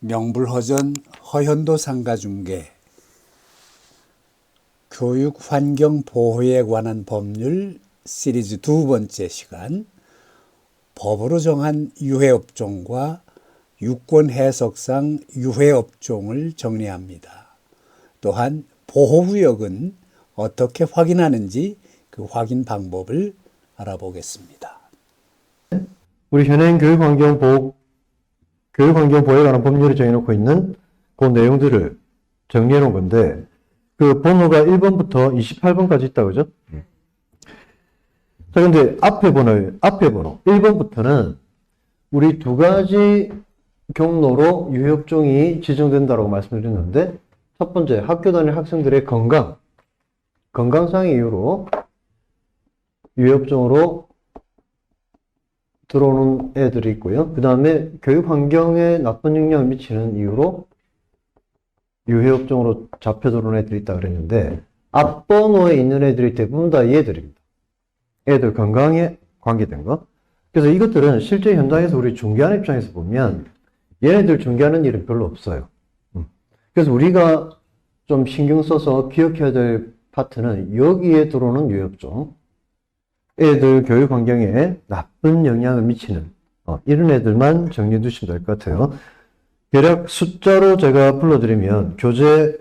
명불허전 허현도 상가중개 교육환경보호에 관한 법률 시리즈 두 번째 시간, 법으로 정한 유해업종과 유권 해석상 유해업종을 정리합니다. 또한 보호구역은 어떻게 확인하는지 그 확인 방법을 알아보겠습니다. 우리 현행 교육환경보호에 관한 법률을 정해놓고 있는 그 내용들을 정리해 놓은 건데, 그 번호가 1번부터 28번까지 있다, 그죠? 자, 근데 앞에 번호 1번부터는 우리 두 가지 경로로 유해업종이 지정된다고 말씀드렸는데, 첫 번째, 학교 다닐 학생들의 건강상의 이유로 유해업종으로 들어오는 애들이 있고요. 그 다음에 교육 환경에 나쁜 영향을 미치는 이유로 유해업종으로 잡혀 들어오는 애들이 있다 그랬는데, 앞번호에 있는 애들이 대부분 다 얘들입니다. 애들 건강에 관계된 거. 그래서 이것들은 실제 현장에서 우리 중개하는 입장에서 보면 얘네들 중개하는 일은 별로 없어요. 그래서 우리가 좀 신경 써서 기억해야 될 파트는 여기에 들어오는 유해업종, 애들 교육 환경에 나쁜 영향을 미치는 이런 애들만 정리해 두시면 될 것 같아요. 대략 숫자로 제가 불러드리면 교재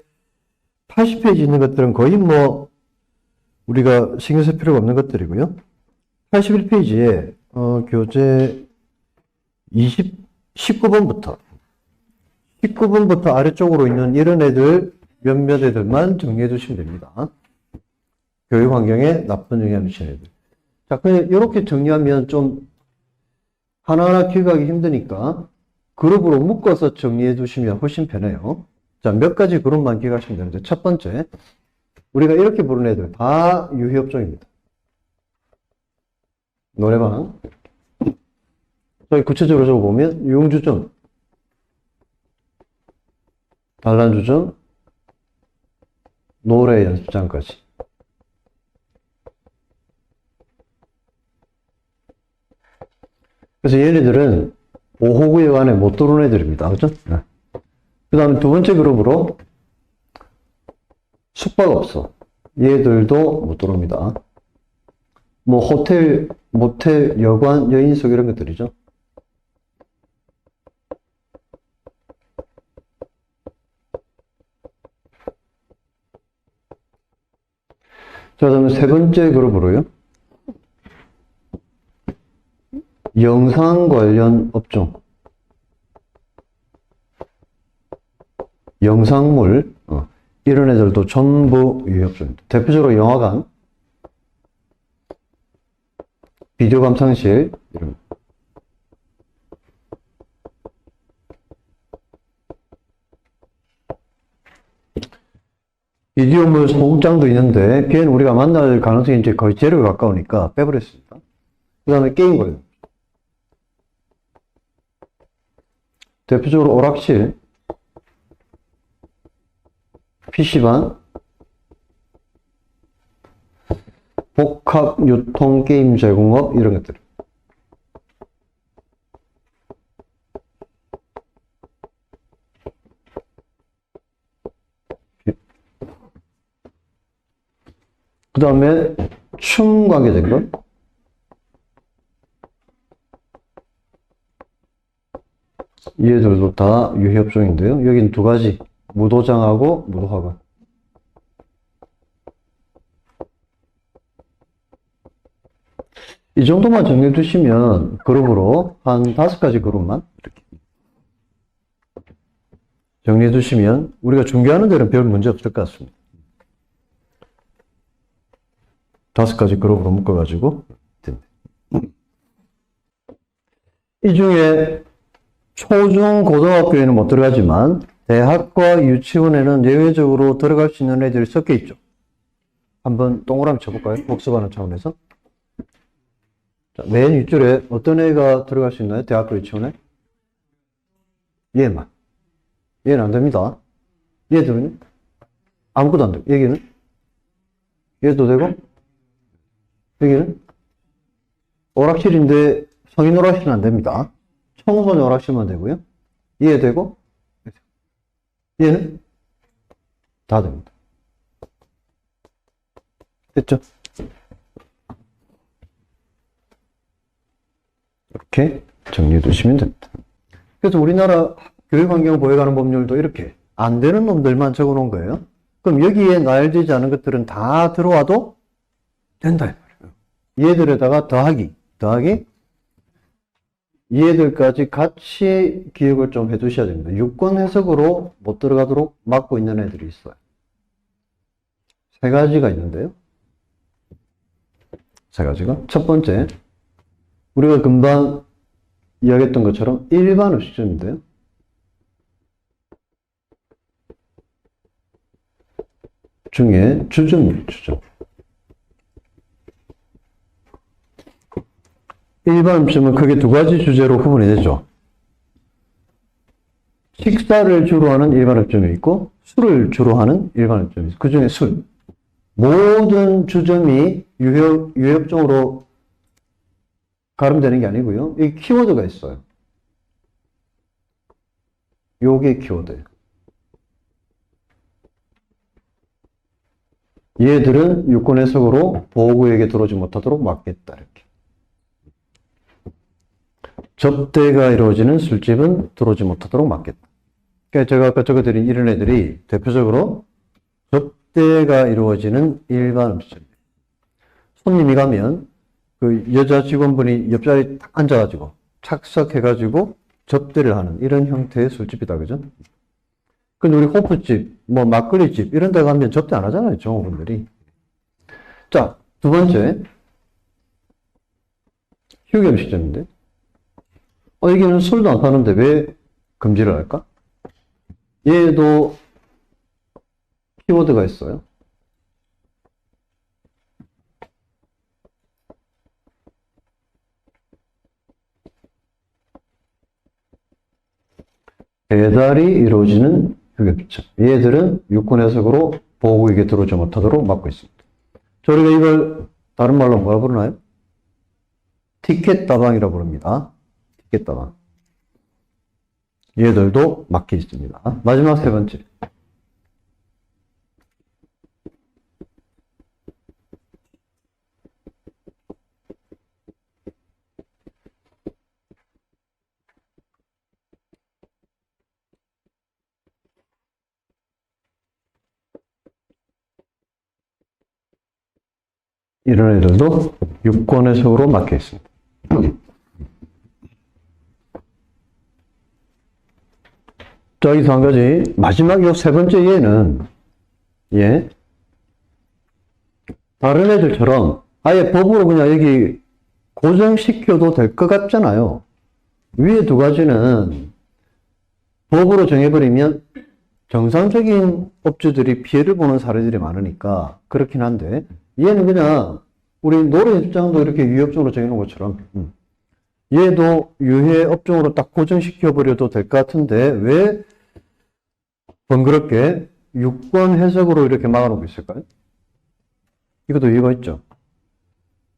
80페이지 있는 것들은 거의 우리가 신경 쓸 필요가 없는 것들이고요. 81페이지에 교재 19번부터 아래쪽으로 있는 이런 애들 몇몇 애들만 정리해 두시면 됩니다. 교육 환경에 나쁜 영향을 미치는 애들. 자, 그냥 이렇게 정리하면 좀 하나하나 기억하기 힘드니까 그룹으로 묶어서 정리해 두시면 훨씬 편해요. 자, 몇 가지 그룹만 기억하시면 되는데, 첫 번째, 우리가 이렇게 부르는 애들 다 유해업종입니다. 노래방. 저희 구체적으로 적어보면 유흥주점, 단란주점, 노래 연습장까지. 그래서 얘네들은 보호구역 안에 못 들어오는 애들입니다. 그죠? 네. 그 다음에 두 번째 그룹으로 숙박업소. 얘들도 못 들어옵니다. 호텔, 모텔, 여관, 여인숙 이런 것들이죠. 자, 그다음에 세 번째 그룹으로요. 영상 관련 업종. 영상물, 이런 애들도 전부 유해업종입니다. 대표적으로 영화관, 비디오 감상실, 이런. 비디오물 소극장도 있는데, 걔는 우리가 만날 가능성이 이제 거의 제로에 가까우니까 빼버렸습니다. 그 다음에 게임 관련. 대표적으로 오락실, PC방, 복합 유통 게임 제공업 이런 것들. 그 다음에 춤 관계된 것. 얘들도 다 유해업종인데요. 여기는 두 가지. 무도장하고 무도학원. 이 정도만 정리해 두시면 그룹으로 한 5가지 그룹만 이렇게 정리해 두시면 우리가 중개하는 데는 별 문제 없을 것 같습니다. 5가지 그룹으로 묶어가지고. 이 중에 초중 고등학교에는 못 들어가지만 대학과 유치원에는 예외적으로 들어갈 수 있는 애들이 섞여 있죠. 한번 동그라미 쳐볼까요? 복습하는 차원에서. 자, 맨 윗줄에 어떤 애가 들어갈 수 있나요? 대학교 유치원에? 얘만. 얘는 안 됩니다. 얘들은 아무것도 안 되고, 여기는? 얘도 되고, 여기는? 오락실인데 성인 오락실은 안 됩니다. 청소년 오락실만 되고요. 이해되고, 얘는 다 됩니다. 됐죠? 이렇게 정리해 두시면 됩니다. 그래서 우리나라 교육환경 보호해가는 법률도 이렇게 안 되는 놈들만 적어 놓은 거예요. 그럼 여기에 나열되지 않은 것들은 다 들어와도 된다. 얘들에다가 더하기 얘들까지 같이 기억을 좀 해 두셔야 됩니다. 유권 해석으로 못 들어가도록 막고 있는 애들이 있어요. 세 가지가 있는데요. 세 가지가. 첫 번째, 우리가 금방 이야기했던 것처럼 일반 음식점인데요. 중에 주점이에요, 주점. 일반 음식점은 크게 두 가지 주제로 구분이 되죠. 식사를 주로 하는 일반 음식점이 있고, 술을 주로 하는 일반 음식점이 있어요. 그 중에 술. 모든 주점이 유해업종으로 가름되는 게 아니고요. 이 키워드가 있어요. 요게 키워드예요. 얘들은 유권 해석으로 보호구역에 들어오지 못하도록 막겠다. 이렇게. 접대가 이루어지는 술집은 들어오지 못하도록 막겠다. 그러니까 제가 아까 적어드린 이런 애들이 대표적으로 접대가 이루어지는 일반 음식점입니다. 손님이 가면 그 여자 직원분이 옆자리에 딱 앉아가지고 착석해가지고 접대를 하는 이런 형태의 술집이다, 그죠? 근데 우리 호프집, 뭐 막걸리집 이런 데 가면 접대 안 하잖아요, 종업원들이. 자, 두 번째, 휴게음식점인데 여기는 술도 안 파는데 왜 금지를 할까? 얘도 키워드가 있어요. 배달이 이루어지는 휴게업체. 얘들은 유권 해석으로 보호구역에 들어오지 못하도록 막고 있습니다. 저희가 이걸 다른 말로 뭐라 부르나요? 티켓다방이라고 부릅니다. 티켓다방. 얘들도 막혀 있습니다. 마지막 세 번째. 이런 애들도 유권 해석으로 막혀 있습니다. 자, 여기서 한 가지. 마지막 요 세 번째 얘는, 다른 애들처럼 아예 법으로 그냥 여기 고정시켜도 될 것 같잖아요. 위에 두 가지는 법으로 정해버리면 정상적인 업주들이 피해를 보는 사례들이 많으니까 그렇긴 한데, 얘는 그냥 우리 노래 연습장도 이렇게 유해업종으로 정해놓은 것처럼 얘도 유해업종으로 딱 고정시켜버려도 될 것 같은데 왜 번거롭게 유권 해석으로 이렇게 막아놓고 있을까요? 이것도 이유가 있죠.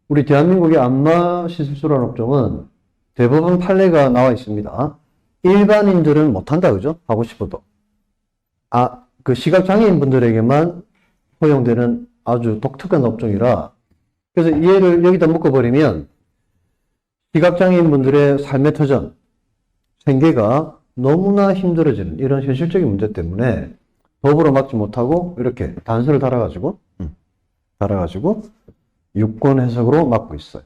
우리 대한민국의 안마시술소라는 업종은 대법원 판례가 나와 있습니다. 일반인들은 못한다, 그죠? 하고 싶어도. 그 시각장애인분들에게만 허용되는 아주 독특한 업종이라, 그래서 얘를 여기다 묶어버리면 시각장애인분들의 삶의 터전, 생계가 너무나 힘들어지는 이런 현실적인 문제 때문에 법으로 막지 못하고 이렇게 단서를 달아가지고 유권 해석으로 막고 있어요.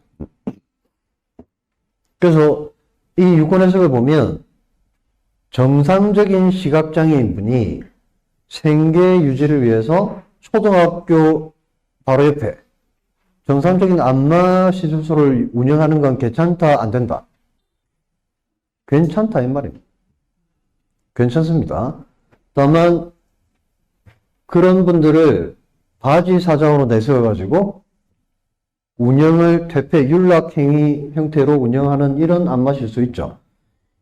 그래서 이 유권 해석을 보면 정상적인 시각장애인분이 생계 유지를 위해서 초등학교 바로 옆에 정상적인 안마시술소를 운영하는 건 괜찮다, 안 된다? 괜찮다, 이 말입니다. 괜찮습니다. 다만 그런 분들을 바지 사장으로 내세워가지고 운영을 퇴폐, 윤락행위 형태로 운영하는 이런 안마시술소 있죠.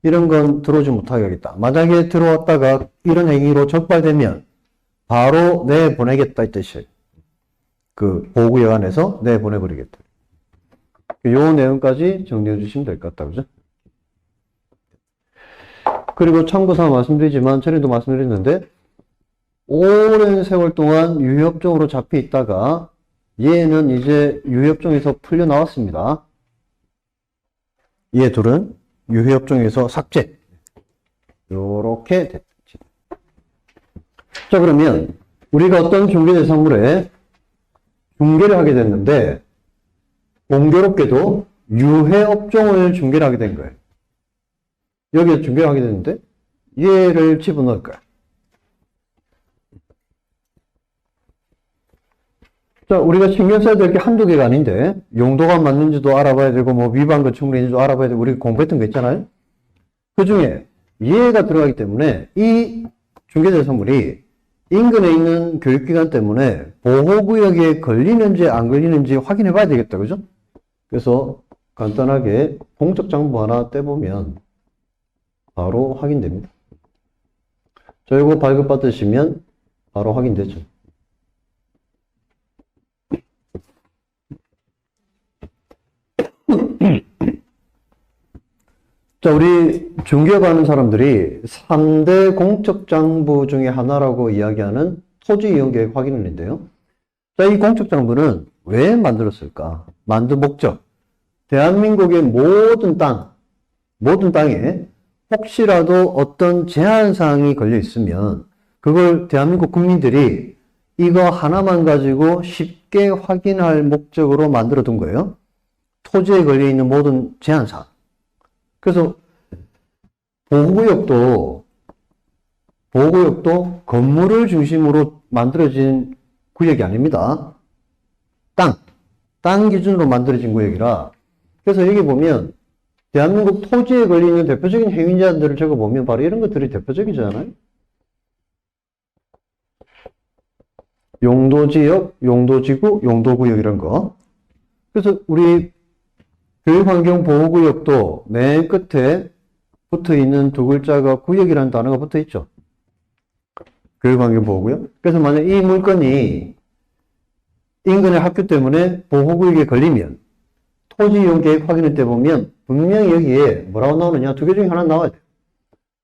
이런 건 들어오지 못하게 하겠다. 만약에 들어왔다가 이런 행위로 적발되면 바로 내보내겠다 이 뜻이에요. 그 보호구역 안에서 내보내버리겠다. 요 내용까지 정리해 주시면 될 것 같다, 그죠? 그리고 참고사항 말씀드리지만 전에도 말씀드렸는데 오랜 세월 동안 유해업종으로 잡혀 있다가 얘는 이제 유해업종에서 풀려 나왔습니다. 얘 둘은 유해업종에서 삭제. 요렇게 됐지. 자, 그러면 우리가 어떤 중개대상물에 중개를 하게 됐는데 공교롭게도 유해업종을 중개를 하게 된 거예요. 여기에 중개를 하게 됐는데 얘를 집어넣을 거야. 자, 우리가 신경 써야 될 게 한두 개가 아닌데 용도가 맞는지도 알아봐야 되고 뭐 위반 건축물이 있는지도 알아봐야 되고 우리가 공부했던 거 있잖아요. 그 중에 이해가 들어가기 때문에 이 중개대상물이 인근에 있는 교육기관 때문에 보호구역에 걸리는지 안 걸리는지 확인해 봐야 되겠다. 그죠? 그래서 간단하게 공적장부 하나 떼보면 바로 확인됩니다. 자, 이거 발급받으시면 바로 확인되죠. 자, 우리 중개업하는 사람들이 3대 공적장부 중에 하나라고 이야기하는 토지이용계획 확인을인데요. 자, 이 공적장부는 왜 만들었을까? 만든 목적. 대한민국의 모든 땅에 혹시라도 어떤 제한사항이 걸려 있으면 그걸 대한민국 국민들이 이거 하나만 가지고 쉽게 확인할 목적으로 만들어 둔 거예요. 토지에 걸려 있는 모든 제한사항. 그래서 보호구역도 건물을 중심으로 만들어진 구역이 아닙니다. 땅 기준으로 만들어진 구역이라. 그래서 여기 보면 대한민국 토지에 걸리는 대표적인 행위자들을 적어보면 바로 이런 것들이 대표적이잖아요. 용도지역, 용도지구, 용도구역 이런 거. 그래서 우리 교육환경보호구역도 맨 끝에 붙어 있는 두 글자가 구역이라는 단어가 붙어 있죠. 교육환경보호구역. 그래서 만약 이 물건이 인근의 학교 때문에 보호구역에 걸리면 토지이용계획 확인할 때 보면 분명히 여기에 뭐라고 나오느냐? 두 개 중에 하나 나와야 돼요.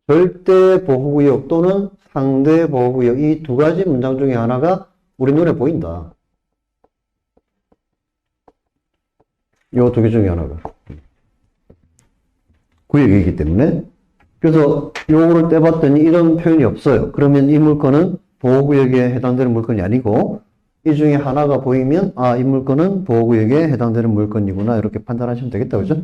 절대보호구역 또는 상대보호구역 이 두 가지 문장 중에 하나가 우리 눈에 보인다. 요 두 개 중에 하나가 구역이기 때문에. 그래서 요거를 떼봤더니 이런 표현이 없어요. 그러면 이 물건은 보호구역에 해당되는 물건이 아니고 이 중에 하나가 보이면 아, 이 물건은 보호구역에 해당되는 물건이구나 이렇게 판단하시면 되겠다. 그죠?